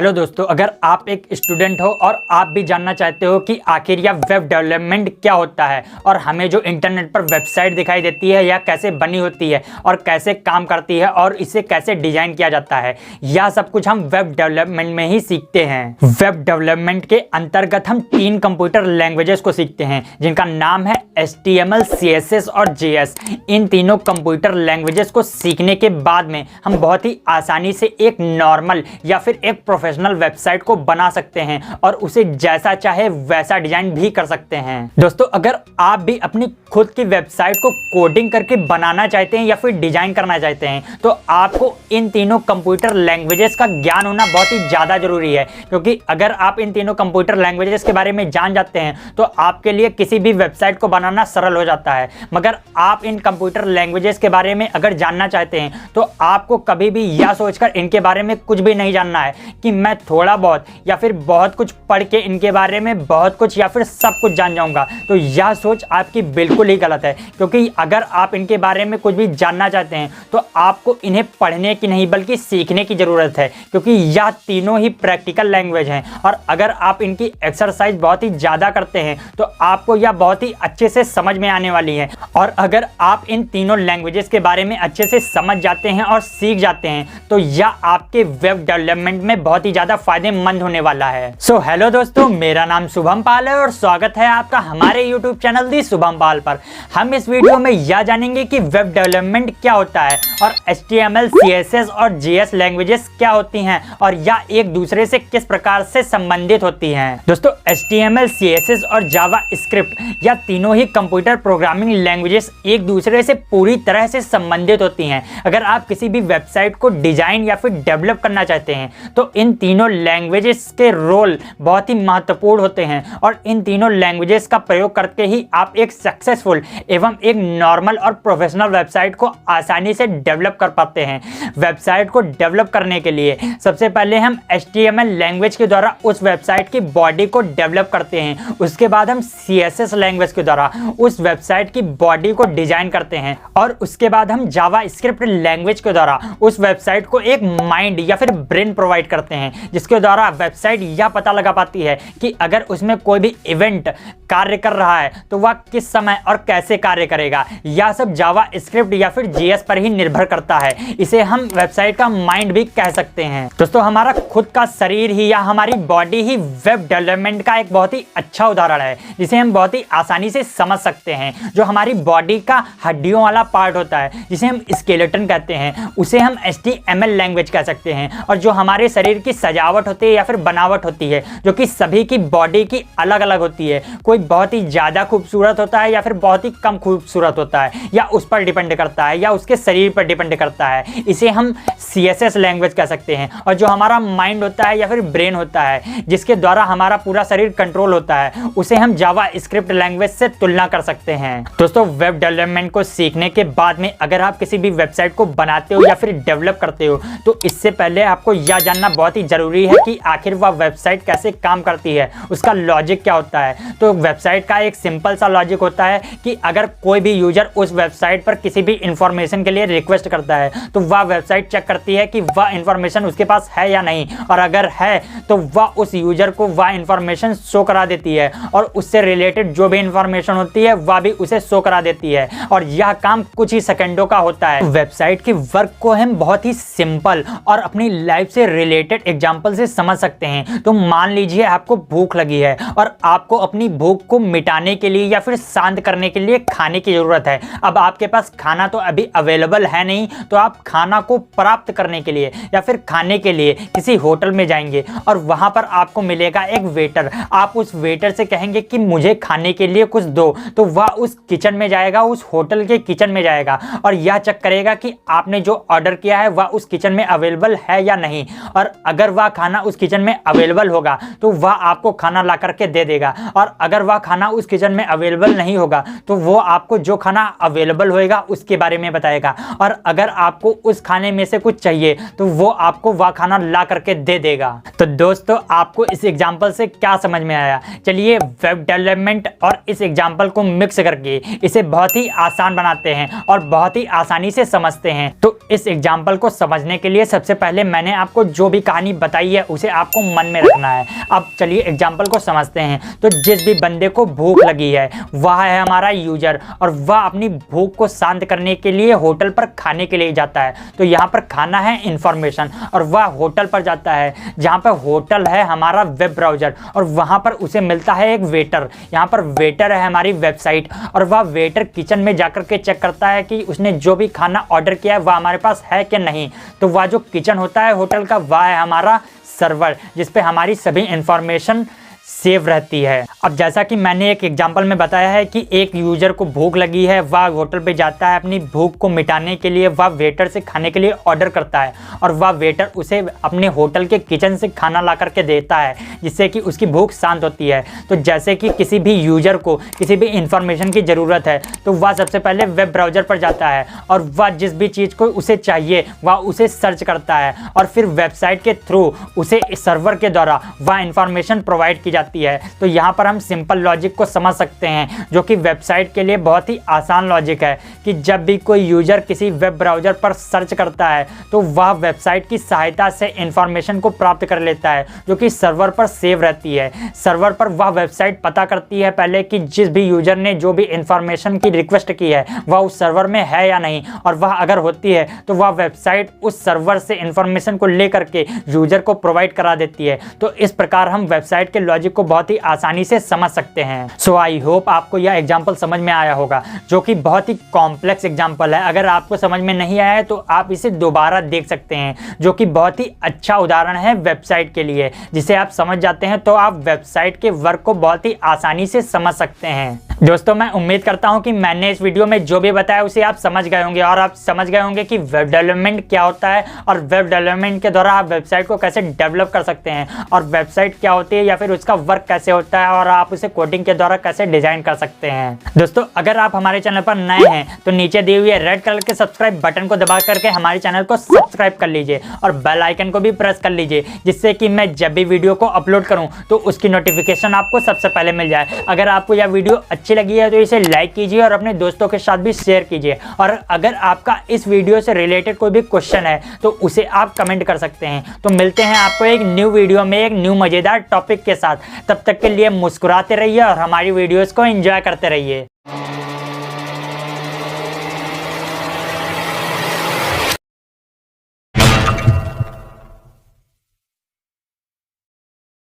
Hello दोस्तों, अगर आप एक स्टूडेंट हो और आप भी जानना चाहते हो कि आखिर यह वेब डेवलपमेंट क्या होता है और हमें जो इंटरनेट पर वेबसाइट दिखाई देती है यह कैसे बनी होती है और कैसे काम करती है और इसे कैसे डिजाइन किया जाता है, यह सब कुछ हम वेब डेवलपमेंट में ही सीखते हैं। वेब डेवलपमेंट के अंतर्गत हम 3 कंप्यूटर लैंग्वेजेस को सीखते हैं जिनका नाम है HTML, CSS और JS। इन तीनों कंप्यूटर लैंग्वेजेस को सीखने के बाद में हम बहुत ही आसानी से एक नॉर्मल या फिर एक प्रोफेशनल वेबसाइट को बना सकते हैं और उसे जैसा चाहे वैसा डिजाइन भी कर सकते हैं। दोस्तों, अगर आप भी अपनी खुद की वेबसाइट को कोडिंग करके बनाना चाहते हैं या फिर डिजाइन करना चाहते हैं तो आपको इन तीनों कंप्यूटर लैंग्वेजेस का ज्ञान होना बहुत ही ज़्यादा जरूरी है, क्योंकि अगर आप इन तीनों कंप्यूटर लैंग्वेजेस के बारे में जान जाते हैं तो आपके लिए किसी भी वेबसाइट को बनाना सरल हो जाता है। मगर आप इन कंप्यूटर लैंग्वेजेस के बारे में अगर जानना चाहते हैं तो आपको कभी भी यह सोचकर इनके बारे में कुछ भी नहीं जानना है कि मैं थोड़ा बहुत या फिर बहुत कुछ पढ़ के इनके बारे में बहुत कुछ या फिर सब कुछ जान जाऊंगा। तो यह सोच आपकी बिल्कुल ही गलत है, क्योंकि अगर आप इनके बारे में कुछ भी जानना चाहते हैं तो आपको इन्हें पढ़ने की नहीं बल्कि सीखने की ज़रूरत है, क्योंकि यह तीनों ही प्रैक्टिकल लैंग्वेज हैं और अगर आप इनकी एक्सरसाइज बहुत ही ज़्यादा करते हैं तो आपको यह बहुत ही अच्छे से समझ में आने वाली है। और अगर आप इन तीनों लैंग्वेजेस के बारे में अच्छे से समझ जाते हैं और सीख जाते हैं तो यह आपके वेब डेवलपमेंट में बहुत ही ज़्यादा फायदेमंद होने वाला है। सो हेलो दोस्तों, मेरा नाम शुभम पाल है और स्वागत है आपका हमारे यूट्यूब चैनल दी शुभम पाल पर। हम इस वीडियो में यह जानेंगे कि वेब डेवलपमेंट क्या होता है और HTML, CSS और JS लैंग्वेजेस क्या होती हैं और यह एक दूसरे से किस प्रकार से संबंधित होती हैं। दोस्तों, HTML, CSS और जावास्क्रिप्ट यह तीनों ही कंप्यूटर प्रोग्रामिंग लैंग्वेजेस एक दूसरे से पूरी तरह से संबंधित होती हैं। अगर आप किसी भी वेबसाइट को डिजाइन या फिर डेवलप करना चाहते हैं तो इन तीनों लैंग्वेजेस के रोल बहुत ही महत्वपूर्ण होते हैं और इन तीनों लैंग्वेजेस का प्रयोग करके ही आप एक सक्सेसफुल एवं एक नॉर्मल और प्रोफेशनल वेबसाइट को आसानी से डेवलप कर पाते हैं। वेबसाइट को डेवलप करने के लिए सबसे पहले हम HTML लैंग्वेज के द्वारा उस वेबसाइट की बॉडी को डेवलप करते हैं। उसके बाद हम CSS लैंग्वेज के द्वारा उस वेबसाइट की बॉडी को डिजाइन करते हैं और उसके बाद हम जावास्क्रिप्ट लैंग्वेज के द्वारा उस वेबसाइट को एक माइंड या फिर ब्रेन प्रोवाइड करते हैं, जिसके द्वारा वेबसाइट यह पता लगा पाती है कि अगर उसमें कोई भी इवेंट कार्य कर रहा है तो वह किस समय और कैसे कार्य करेगा। यह सब जावास्क्रिप्ट या फिर JS पर ही निर्भर करता है। इसे हम वेबसाइट का माइंड भी कह सकते हैं। दोस्तों, हमारा खुद का शरीर ही या हमारी बॉडी ही वेब डेवलपमेंट का एक बहुत ही अच्छा उदाहरण है, जिसे हम बहुत ही आसानी से समझ सकते हैं। जो हमारी बॉडी का हड्डियों वाला पार्ट होता है जिसे हम स्केलेटन कहते हैं, उसे हम HTML लैंग्वेज कह सकते हैं। और जो हमारे शरीर की सजावट होती है या फिर बनावट होती है जो कि सभी की बॉडी की अलग अलग होती है, कोई बहुत ही ज़्यादा खूबसूरत होता है या फिर बहुत ही कम खूबसूरत होता है, या उस पर डिपेंड करता है या उसके शरीर पर डिपेंड करता है, इसे हम CSS लैंग्वेज कह सकते हैं। और जो हमारा माइंड होता है या फिर ब्रेन होता है जिसके द्वारा हमारा पूरा शरीर कंट्रोल होता है, उसे हम जावास्क्रिप्ट लैंग्वेज से तुलना कर सकते हैं। दोस्तों, वेब डेवलपमेंट को सीखने के बाद में अगर आप किसी भी वेबसाइट को बनाते हो या फिर डेवलप करते हो तो इससे पहले आपको यह जानना बहुत ही जरूरी है कि आखिर वह वेबसाइट कैसे काम करती है, उसका लॉजिक क्या होता है। तो वेबसाइट का एक सिंपल सा लॉजिक होता है कि अगर कोई भी यूजर उस वेबसाइट पर किसी भी इंफॉर्मेशन के लिए रिक्वेस्ट करता है तो वह वेबसाइट चेक करती है कि वह इंफॉर्मेशन उसके पास है या नहीं, और अगर है तो वह उस यूजर को वह इंफॉर्मेशन शो करा देती है और उससे रिलेटेड जो भी इंफॉर्मेशन होती है वह भी उसे शो करा देती है। और यह काम कुछ ही सेकंडों का होता है। वेबसाइट की वर्क को हम बहुत ही सिंपल और अपनी लाइफ से रिलेटेड एग्जांपल से समझ सकते हैं। तो मान लीजिए आपको भूख लगी है और आपको अपनी भूख को मिटाने के लिए या फिर शांत करने के लिए खाने की जरूरत है। अब आपके पास खाना तो अभी अवेलेबल है नहीं, तो आप खाना को प्राप्त करने के लिए या फिर खाने के लिए किसी होटल में जाएंगे और वहां पर आपको मिलेगा एक वेटर। आप उस वेटर से कहेंगे कि मुझे खाने के लिए कुछ दो, तो वह उस किचन में जाएगा, उस होटल के किचन में जाएगा और यह चेक करेगा कि आपने जो ऑर्डर किया है वह उस किचन में अवेलेबल है या नहीं। और अगर वह खाना उस किचन में अवेलेबल होगा तो वह आपको खाना ला करके दे देगा, और अगर वह खाना उस किचन में अवेलेबल नहीं होगा तो वो आपको जो खाना अवेलेबल होएगा उसके बारे में बताएगा। और अगर आपको उस खाने में से कुछ चाहिए तो वो आपको वह खाना ला करके दे देगा। तो दोस्तों, आपको इस एग्जाम्पल से क्या समझ में आया? चलिए वेब डेवलपमेंट और इस एग्जाम्पल को मिक्स करके इसे बहुत ही आसान बनाते हैं और बहुत ही आसानी से समझते हैं। तो इस एग्जाम्पल को समझने के लिए सबसे पहले मैंने आपको जो भी कहानी कहानी बताई है उसे आपको मन में रखना है। अब चलिए एग्जाम्पल को समझते हैं। तो जिस भी बंदे को भूख लगी है वह है हमारा यूजर, और वह अपनी भूख को शांत करने के लिए होटल पर खाने के लिए जाता है। तो यहाँ पर खाना है इंफॉर्मेशन, और वह होटल पर जाता है जहाँ पर होटल है हमारा वेब ब्राउज़र, और वहाँ पर उसे मिलता है एक वेटर। यहाँ पर वेटर है हमारी वेबसाइट, और वह वेटर किचन में जाकर के चेक करता है कि उसने जो भी खाना ऑर्डर किया है वह हमारे पास है कि नहीं। तो वह जो किचन होता है होटल का वह है हमारा सर्वर, जिस पे हमारी सभी इंफॉर्मेशन सेव रहती है। अब जैसा कि मैंने एक एग्जांपल में बताया है कि एक यूजर को भूख लगी है, वह होटल पे जाता है, अपनी भूख को मिटाने के लिए वह वेटर से खाने के लिए ऑर्डर करता है, और वह वेटर उसे अपने होटल के किचन से खाना ला करके देता है, जिससे कि उसकी भूख शांत होती है। तो जैसे कि किसी भी यूजर को किसी भी इंफॉर्मेशन की ज़रूरत है तो वह सबसे पहले वेब ब्राउज़र पर जाता है, और वह जिस भी चीज़ को उसे चाहिए वह उसे सर्च करता है, और फिर वेबसाइट के थ्रू उसे सर्वर के द्वारा वह इंफॉर्मेशन प्रोवाइड की जाती है। तो यहाँ पर हम सिंपल लॉजिक को समझ सकते हैं, जो कि वेबसाइट के लिए बहुत ही आसान लॉजिक है कि जब भी कोई यूजर किसी वेब ब्राउज़र पर सर्च करता है तो वह वेबसाइट की सहायता से इंफॉर्मेशन को प्राप्त कर लेता है, जो कि सर्वर पर सेव रहती है। सर्वर पर वह वेबसाइट पता करती है पहले कि जिस भी यूजर ने जो भी इंफॉर्मेशन की रिक्वेस्ट की है वह उस सर्वर में है या नहीं, और वह अगर होती है तो वह वेबसाइट उस सर्वर से इंफॉर्मेशन को लेकर के यूजर को प्रोवाइड करा देती है। तो इस प्रकार हम वेबसाइट के लॉजिक को बहुत ही आसानी से समझ सकते हैं। सो आई होप आपको यह एग्जांपल समझ में आया होगा, जो कि बहुत ही कॉम्प्लेक्स एग्जांपल है। अगर आपको समझ में नहीं आया है तो आप इसे दोबारा देख सकते हैं, जो कि बहुत ही अच्छा उदाहरण है वेबसाइट के लिए। जिसे आप समझ जाते हैं तो आप वेबसाइट के वर्क को बहुत ही आसानी से समझ सकते हैं। दोस्तों, मैं उम्मीद करता हूं कि मैंने इस वीडियो में जो भी बताया उसे आप समझ गए होंगे, और आप समझ गए होंगे कि वेब डेवलपमेंट क्या होता है, और वेब डेवलपमेंट के द्वारा आप वेबसाइट को कैसे डेवलप कर सकते हैं, और वेबसाइट क्या होती है या फिर उसका वर्क कैसे होता है, और आप उसे कोडिंग के द्वारा कैसे डिजाइन कर सकते हैं। दोस्तों, अगर आप हमारे चैनल पर नए हैं तो नीचे दिए हुए रेड कलर के सब्सक्राइब बटन को दबा करके हमारे चैनल को सब्सक्राइब कर लीजिए, और बेल आइकन को भी प्रेस कर लीजिए, जिससे कि मैं जब भी वीडियो को अपलोड करूं तो उसकी नोटिफिकेशन आपको सबसे पहले मिल जाए। अगर आपको यह वीडियो अच्छी लगी है तो इसे लाइक कीजिए और अपने दोस्तों के साथ भी शेयर कीजिए, और अगर आपका इस वीडियो से रिलेटेड कोई भी क्वेश्चन है तो उसे आप कमेंट कर सकते हैं। तो मिलते हैं आपको एक न्यू वीडियो में एक न्यू मजेदार टॉपिक के साथ। तब तक के लिए मुस्कुराते रहिए और हमारी वीडियोस को एंजॉय करते रहिए।